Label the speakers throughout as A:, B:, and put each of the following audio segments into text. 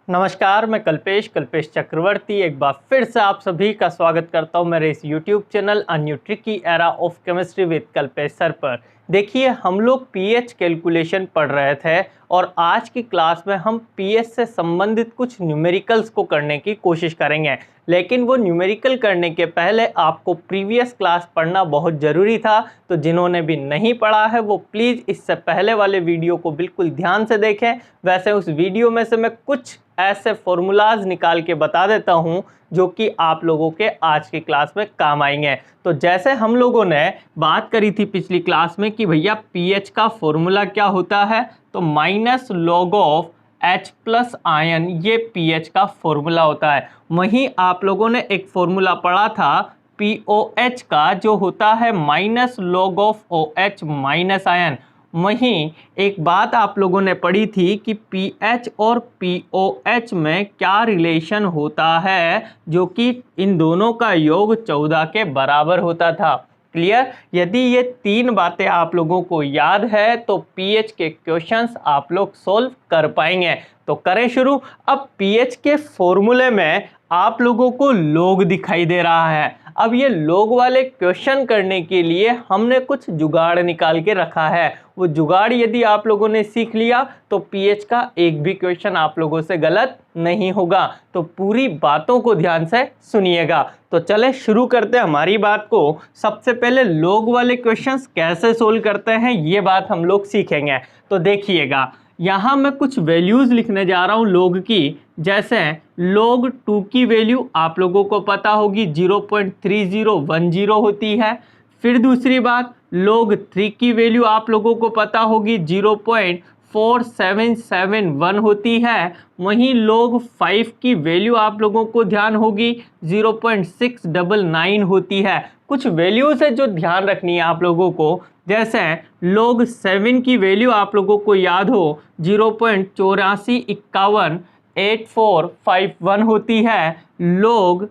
A: नमस्कार, मैं कल्पेश चक्रवर्ती एक बार फिर से आप सभी का स्वागत करता हूं मेरे इस YouTube channel a new tricky era of chemistry with Kalpesh sir पर। देखिए, हम लोग पीएच कैलकुलेशन पढ़ रहे थे और आज की क्लास में हम पीएच से संबंधित कुछ न्यूमेरिकल्स को करने की कोशिश करेंगे। लेकिन वो न्यूमेरिकल करने के पहले आपको प्रीवियस क्लास पढ़ना बहुत ज़रूरी था, तो जिन्होंने भी नहीं पढ़ा है वो प्लीज़ इससे पहले वाले वीडियो को बिल्कुल ध्यान से देखें। वैसे उस वीडियो में से मैं कुछ ऐसे फॉर्मूलाज निकाल के बता देता हूं जो कि आप लोगों के आज की क्लास में काम आएंगे। तो जैसे हम लोगों ने बात करी थी पिछली क्लास में कि भैया पीएच का फॉर्मूला क्या होता है, तो minus log of H plus ion, ये पीएच का फॉर्मूला होता है। वहीं आप लोगों ने एक फॉर्मूला पढ़ा था POH का, जो होता है minus log of OH minus ion. वहीं एक बात आप लोगों ने पढ़ी थी कि पीएच और पीओएच में क्या रिलेशन होता है, जो कि इन दोनों का योग 14 के बराबर होता था। क्लियर? यदि ये तीन बातें आप लोगों को याद है तो पीएच के क्वेश्चंस आप लोग सोल्व कर पाएंगे। तो करें शुरू। अब पीएच के फॉर्मूले में आप लोगों को लॉग दिखाई दे रहा है। अब ये लॉग वाले क्वेश्चन करने के लिए हमने कुछ जुगाड़ निकाल के रखा है। वो जुगाड़ यदि आप लोगों ने सीख लिया तो पीएच का एक भी क्वेश्चन आप लोगों से गलत नहीं होगा। तो पूरी बातों को ध्यान से सुनिएगा। तो चले शुरू करते हैं हमारी बात को। सबसे पहले लॉग वाले क्वेश्चंस कैसे सोल्व करते हैं ये बात हम लोग सीखेंगे। तो देखिएगा, यहाँ मैं कुछ वैल्यूज लिखने जा रहा हूँ लॉग की। जैसे log 2 की वैल्यू आप लोगों को पता होगी 0.3010 होती है। फिर दूसरी बात, log 3 की वैल्यू आप लोगों को पता होगी 0.4771 होती है। वहीं log 5 की वैल्यू आप लोगों को ध्यान होगी 0.699 होती है। कुछ वैल्यूज है जो ध्यान रखनी है आप लोगों को। जैसे log 7 की वैल्यू आप लोगों को याद हो 0.8451 होती है। log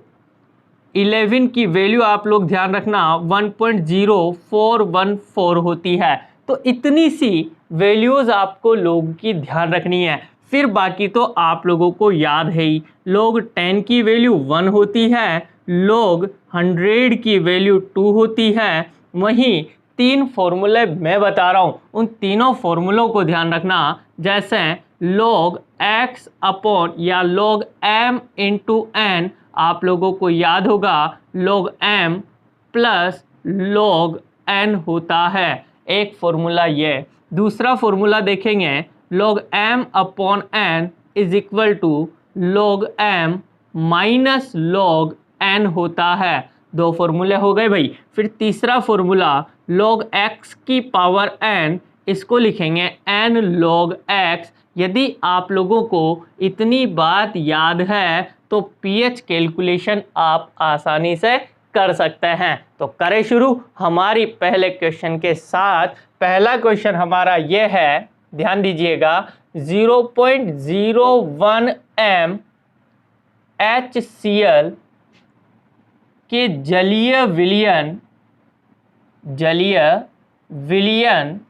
A: 11 की वैल्यू आप लोग ध्यान रखना 1.0414 होती है। तो इतनी सी वैल्यूज आपको log की ध्यान रखनी है। फिर बाकी तो आप लोगों को याद है ही। log 10 की वैल्यू 1 होती है। log 100 की वैल्यू 2 होती है। वहीं तीन फॉर्मूले मैं बता रहा हूँ, उन तीनों फॉर्मूलों को ध्यान रखना। जैसे log x अपॉन या log m इंटू n, आप लोगों को याद होगा log m plus log n होता है। एक फॉर्मूला ये। दूसरा फॉर्मूला देखेंगे, log m upon n is equal to log m minus log n होता है। दो फॉर्मूले हो गए भाई। फिर तीसरा फॉर्मूला log x की पावर n, इसको लिखेंगे n log x। यदि आप लोगों को इतनी बात याद है तो पीएच कैलकुलेशन आप आसानी से कर सकते हैं। तो करें शुरू हमारी पहले क्वेश्चन के साथ। पहला क्वेश्चन हमारा ये है, ध्यान दीजिएगा, 0.01 m HCl के जलीय विलयन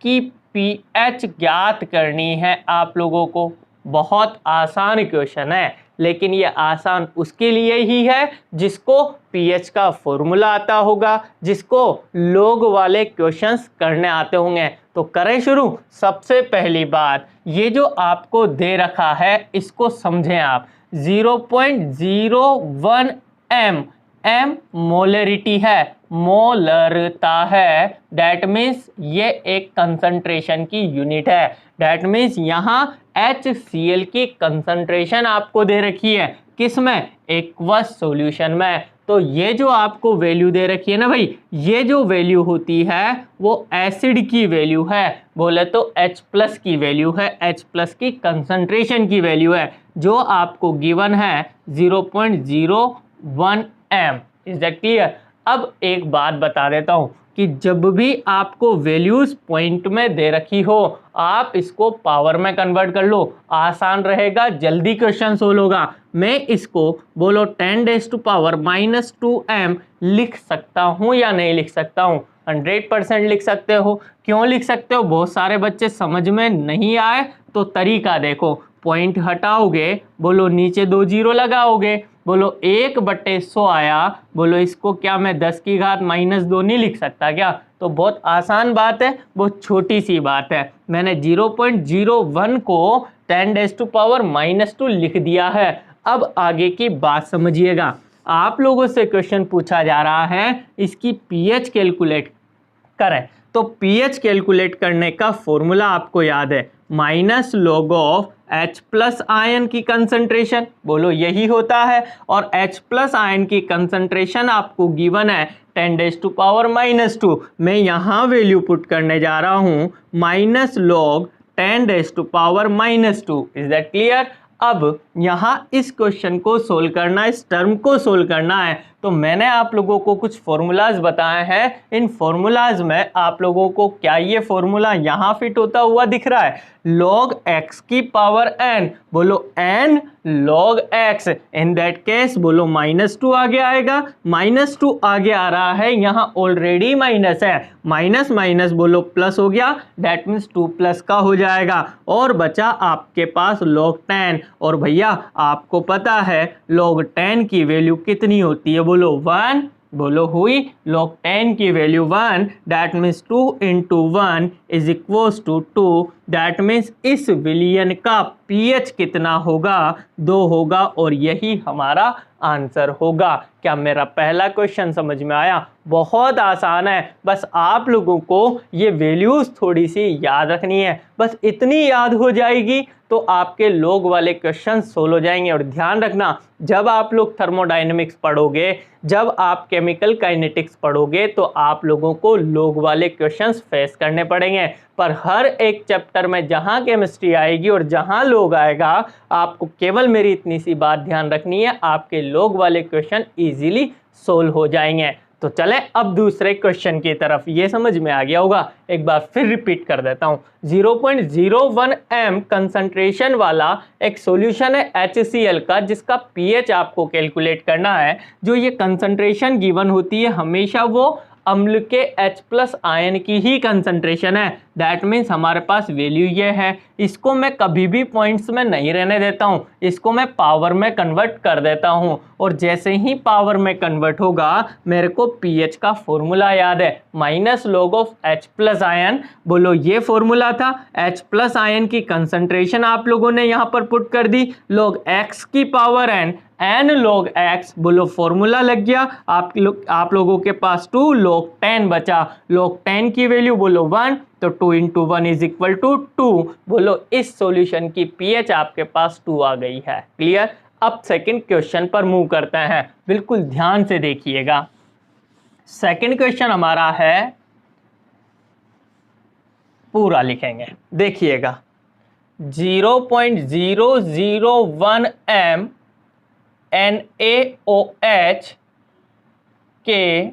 A: की पीएच ज्ञात करनी है आप लोगों को। बहुत आसान क्वेश्चन है, लेकिन ये आसान उसके लिए ही है जिसको पीएच का फॉर्मूला आता होगा, जिसको log वाले क्वेश्चंस करने आते होंगे। तो करें शुरू। सबसे पहली बात, ये जो आपको दे रखा है इसको समझें आप। 0.01 m मोलरिटी है, मोलरता है। डेट मीन्स ये एक कंसंट्रेशन की यूनिट है। डेट मीन्स यहाँ HCl की कंसंट्रेशन आपको दे रखी है, किस में? एक्वस सॉल्यूशन में। तो ये जो आपको वैल्यू दे रखी है ना भाई, ये जो वैल्यू होती है वो एसिड की वैल्यू है, बोले तो H प्लस की वैल्यू है, H प्लस की कंसंट्रेशन की वैल्यू है, जो आपको गिवन है 0.01 m। Is that clear? अब एक बात बता देता हूं कि जब भी आपको वैल्यूज पॉइंट में दे रखी हो, आप इसको पावर में कन्वर्ट कर लो, आसान रहेगा, जल्दी क्वेश्चन सोल्व होगा। मैं इसको बोलो 10⁻⁻² लिख सकता हूं या नहीं लिख सकता हूं? 100% लिख सकते हो। क्यों लिख सकते हो? बहुत सारे बच्चे समझ में नहीं आए तो तरीका देखो। पॉइंट हटाओगे, बोलो नीचे 2 जीरो लगाओगे, बोलो 1/100 आया, बोलो इसको क्या मैं 10 की घात -2 नहीं लिख सकता क्या? तो बहुत आसान बात है, बहुत छोटी सी बात है। मैंने 0.01 को 10⁻² लिख दिया है। अब आगे की बात समझिएगा। आप लोगों से क्वेश्चन पूछा जा रहा है इसकी पीएच कैलकुलेट करें। तो पीएच कैलकुलेट करने का फॉर्मूला आपको याद है, -log of H plus ion की कंसंट्रेशन, बोलो यही होता है। और H प्लस आयन की कंसंट्रेशन आपको गिवन है 10⁻²। मैं यहाँ वैल्यू पुट करने जा रहा हूँ -log 10⁻²। Is that clear? अब यहाँ इस क्वेश्चन को सोल्व करना है, इस टर्म को सोल्व करना है, तो मैंने आप लोगों को कुछ फॉर्मूलाज बताए हैं। इन फॉर्मूलाज में आप लोगों को क्या ये फॉर्मूला यहाँ फिट होता हुआ दिख रहा है? log x की पावर n, बोलो n log x, in that case बोलो -2 आगे आएगा। -2 आगे आ रहा है, यहाँ ऑलरेडी माइनस है, माइनस माइनस बोलो प्लस हो गया, दैट मीन्स 2 प्लस का हो जाएगा। और बचा आपके पास log 10। और भैया आपको पता है log 10 की वैल्यू कितनी होती है? बोलो 1, बोलो हुई। log 10 की value 1, that means 2 × 1 is equals to 2। That means इस विलियन का पीएच कितना होगा? 2 होगा, और यही हमारा आंसर होगा। क्या मेरा पहला क्वेश्चन समझ में आया? बहुत आसान है, बस आप लोगों को ये वैल्यूज थोड़ी सी याद रखनी है। बस इतनी याद हो जाएगी तो आपके log वाले क्वेश्चन सोल्व हो जाएंगे। और ध्यान रखना, जब आप लोग थर्मोडायनेमिक्स पढ़ोगे, जब आप केमिकल काइनेटिक्स पढ़ोगे, तो आप लोगों को log वाले क्वेश्चंस फेस करने पड़ेंगे। पर हर एक चैप्टर में जहां केमिस्ट्री आएगी और जहां log आएगा, आपको केवल मेरी इतनी सी बात ध्यान रखनी है, आपके log वाले क्वेश्चन इजीली सोल्व हो जाएंगे। तो चलें अब दूसरे क्वेश्चन की तरफ। ये समझ में आ गया होगा, एक बार फिर रिपीट कर देता हूं। 0.01 m कंसंट्रेशन वाला एक सॉल्यूशन है HCl का, जिसका पीएच आपको कैलकुलेट करना है। जो ये कंसंट्रेशन गिवन होती है हमेशा वो अम्ल के H प्लस आयन की ही कंसंट्रेशन है। दैट मीन्स हमारे पास वैल्यू ये है। इसको मैं कभी भी पॉइंट्स में नहीं रहने देता हूँ, इसको मैं पावर में कन्वर्ट कर देता हूँ। और जैसे ही पावर में कन्वर्ट होगा, मेरे को पीएच का फॉर्मूला याद है, -log of H plus ion, बोलो ये फॉर्मूला था। H प्लस आयन की कंसंट्रेशन आप लोगों ने यहाँ पर पुट कर दी, log x की पावर n log x, बोलो फॉर्मूला लग गया। आप लोगों के पास 2 log 10 बचा। log 10 की वैल्यू बोलो 1, तो 2 × 1 इज इक्वल टू 2। बोलो इस सॉल्यूशन की पीएच आपके पास 2 आ गई है। क्लियर? अब सेकंड क्वेश्चन पर मूव करते हैं, बिल्कुल ध्यान से देखिएगा। सेकंड क्वेश्चन हमारा है, पूरा लिखेंगे, देखिएगा। 0.001 m NaOH के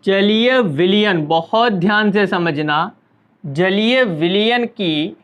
A: जलीय विलयन, बहुत ध्यान से समझना, जलीय विलयन की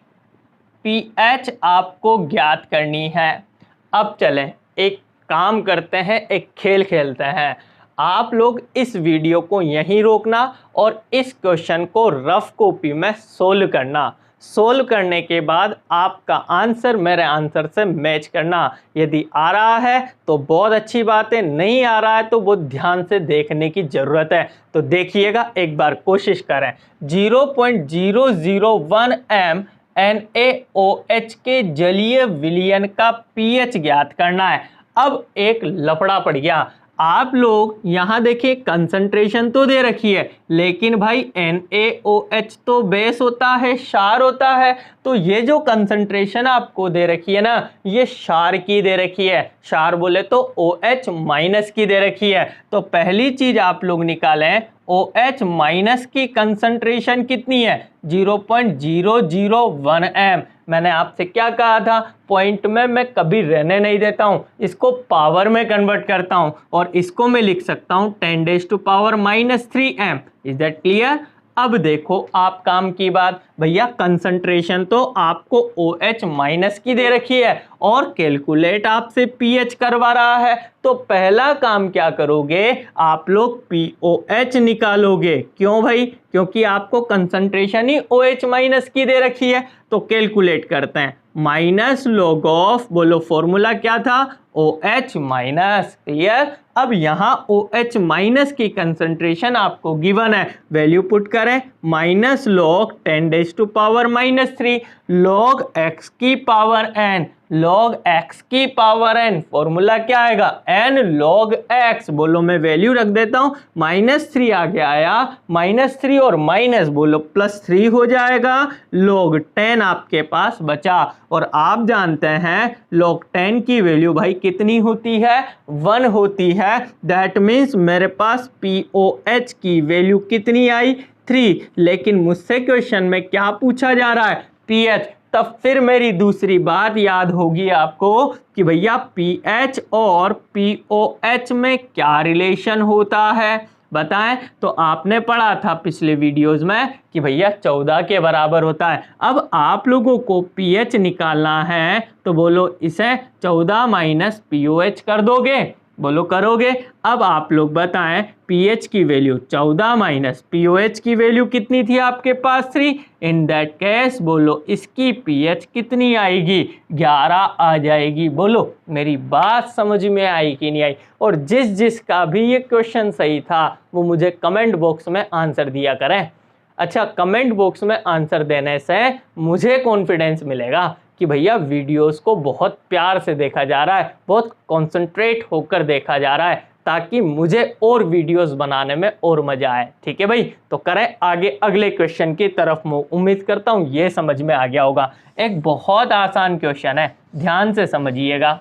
A: पीएच आपको ज्ञात करनी है। अब चलें एक काम करते हैं, एक खेल खेलते हैं। आप लोग इस वीडियो को यहीं रोकना और इस क्वेश्चन को रफ कॉपी में सोल्व करना। सोल्व करने के बाद आपका आंसर मेरे आंसर से मैच करना। यदि आ रहा है तो बहुत अच्छी बात है, नहीं आ रहा है तो बहुत ध्यान से देखने की ज़रूरत है। तो देखिएगा, एक बार कोशिश करें। 0.001 m NaOH के जलीय विलयन का पीएच ज्ञात करना है। अब एक लफड़ा पड़ गया। आप लोग यहाँ देखिए, कंसंट्रेशन तो दे रखी है, लेकिन भाई NaOH तो बेस होता है, क्षार होता है। तो ये जो कंसंट्रेशन आपको दे रखी है ना, ये क्षार की दे रखी है। क्षार बोले तो OH माइनस की दे रखी है। तो पहली चीज आप लोग निकालें, OH माइनस की कंसंट्रेशन कितनी है? 0.001 m। मैंने आपसे क्या कहा था, पॉइंट में मैं कभी रहने नहीं देता हूं, इसको पावर में कन्वर्ट करता हूं, और इसको मैं लिख सकता हूं 10⁻³ m। Is that clear? अब देखो आप काम की बात, भैया कंसंट्रेशन तो आपको OH माइनस की दे रखी है और कैलकुलेट आपसे पीएच करवा रहा है। तो पहला काम क्या करोगे, आप लोग POH निकालोगे। क्यों भाई? क्योंकि आपको कंसंट्रेशन ही OH माइनस की दे रखी है। तो कैलकुलेट करते हैं, माइनस लॉग ऑफ, बोलो फॉर्मूला क्या था, OH माइनस। क्लियर। अब यहाँ OH माइनस की कंसंट्रेशन आपको गिवन है, वैल्यू पुट करें, माइनस लॉग 10⁻³ लॉग x की पावर n, लॉग x की पावर n, फॉर्मूला क्या आएगा, n log x। बोलो मैं वैल्यू रख देता हूं, -3 आगे आया, -3 और माइनस बोलो +3 हो जाएगा, log 10 आपके पास बचा। और आप जानते हैं log 10 की वैल्यू भाई कितनी होती है, 1 होती है। दैट मीन्स मेरे पास POH की वैल्यू कितनी आई, 3। लेकिन मुझसे क्वेश्चन में क्या पूछा जा रहा है, pH। तब फिर मेरी दूसरी बात याद होगी आपको कि भैया pH और POH में क्या रिलेशन होता है, बताएं। तो आपने पढ़ा था पिछले वीडियोस में कि भैया 14 के बराबर होता है। अब आप लोगों को pH निकालना है तो बोलो इसे 14 - POH कर दोगे, बोलो करोगे। अब आप लोग बताएं pH की वैल्यू 14 - POH की वैल्यू कितनी थी आपके पास, 3। इन दैट केस बोलो इसकी pH कितनी आएगी, 11 आ जाएगी। बोलो मेरी बात समझ में आई कि नहीं आई। और जिसका भी ये क्वेश्चन सही था वो मुझे कमेंट बॉक्स में आंसर दिया करें। अच्छा, कमेंट बॉक्स में आंसर देने से मुझे कॉन्फिडेंस मिलेगा कि भैया वीडियोस को बहुत प्यार से देखा जा रहा है, बहुत कंसंट्रेट होकर देखा जा रहा है, ताकि मुझे और वीडियोस बनाने में और मजा आए। ठीक है भाई, तो करें आगे अगले क्वेश्चन की तरफ मूव। उम्मीद करता हूं ये समझ में आ गया होगा। एक बहुत आसान क्वेश्चन है, ध्यान से समझिएगा।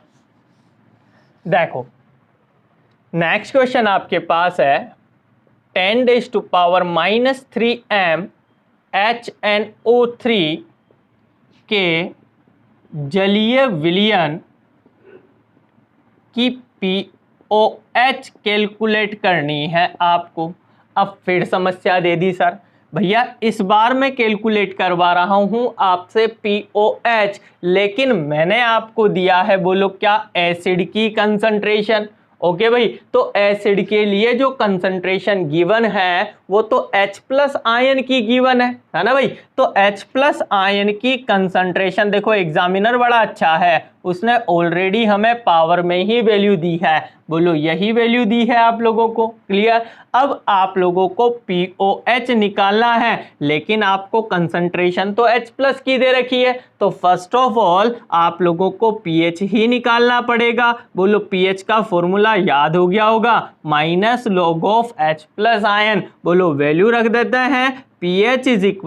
A: देखो नेक्स्ट क्वेश्चन आपके पास है 10⁻³ HNO3 के जलीय विलयन की POH कैलकुलेट करनी है आपको। अब फिर समस्या दे दी सर, भैया इस बार मैं कैलकुलेट करवा रहा हूं आपसे POH, लेकिन मैंने आपको दिया है बोलो क्या, एसिड की कंसंट्रेशन। ओके भाई, तो एसिड के लिए जो कंसंट्रेशन गिवन है वो तो H+ आयन की गिवन है ना भाई। तो H+ आयन की कंसंट्रेशन देखो, एग्जामिनर बड़ा अच्छा है, उसने ऑलरेडी हमें पावर में ही वैल्यू दी है, बोलो यही वैल्यू दी है आप लोगों को। क्लियर। अब आप लोगों को POH निकालना है, लेकिन आपको कंसंट्रेशन तो H+ की दे रखी है, तो फर्स्ट ऑफ ऑल आप लोगों को pH ही निकालना पड़ेगा। बोलो pH का फॉर्मूला याद हो गया होगा, -log of H+ आयन। बोलो वैल्यू रख देते हैं, pH =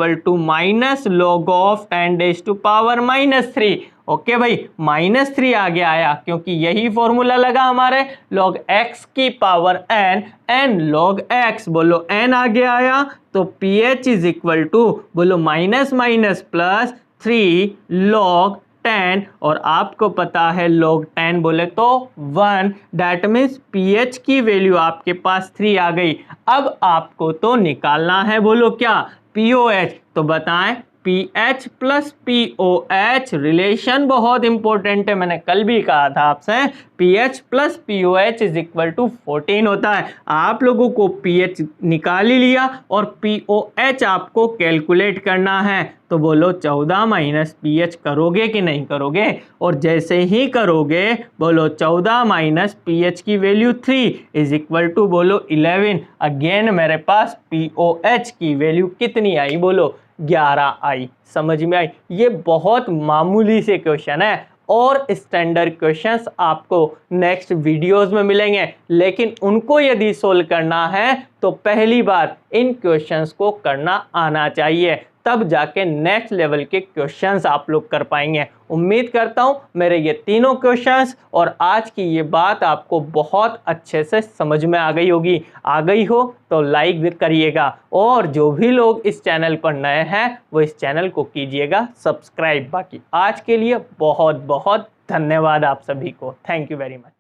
A: -log of 10⁻³ ओके भाई, -3 आगे आया क्योंकि यही फॉर्मूला लगा हमारे, log x की power n, n log x, बोलो n आगे आया, तो pH बोलो -−+3 log 10, और आपको पता है log 10 बोले तो 1। दैट मीन्स pH की वैल्यू आपके पास 3 आ गई। अब आपको तो निकालना है बोलो क्या, POH। तो बताएं pH + POH रिलेशन बहुत इंपॉर्टेंट है, मैंने कल भी कहा था आपसे, pH + POH = 14 होता है। आप लोगों को pH निकाल ही लिया और POH आपको कैलकुलेट करना है, तो बोलो 14 - pH करोगे कि नहीं करोगे। और जैसे ही करोगे बोलो 14 - pH की वैल्यू 3 = बोलो 11। अगेन मेरे पास POH की वैल्यू कितनी आई, बोलो 11 आई। समझ में आई। ये बहुत मामूली से क्वेश्चन है और स्टैंडर्ड क्वेश्चंस आपको नेक्स्ट वीडियोस में मिलेंगे, लेकिन उनको यदि सोल्व करना है तो पहली बात इन क्वेश्चंस को करना आना चाहिए, तब जाके नेक्स्ट लेवल के क्वेश्चंस आप लोग कर पाएंगे। उम्मीद करता हूं मेरे ये तीनों क्वेश्चंस और आज की ये बात आपको बहुत अच्छे से समझ में आ गई होगी। आ गई हो तो लाइक करिएगा, और जो भी लोग इस चैनल पर नए हैं वो इस चैनल को कीजिएगा सब्सक्राइब। बाकी आज के लिए बहुत बहुत धन्यवाद आप सभी को। Thank you very much.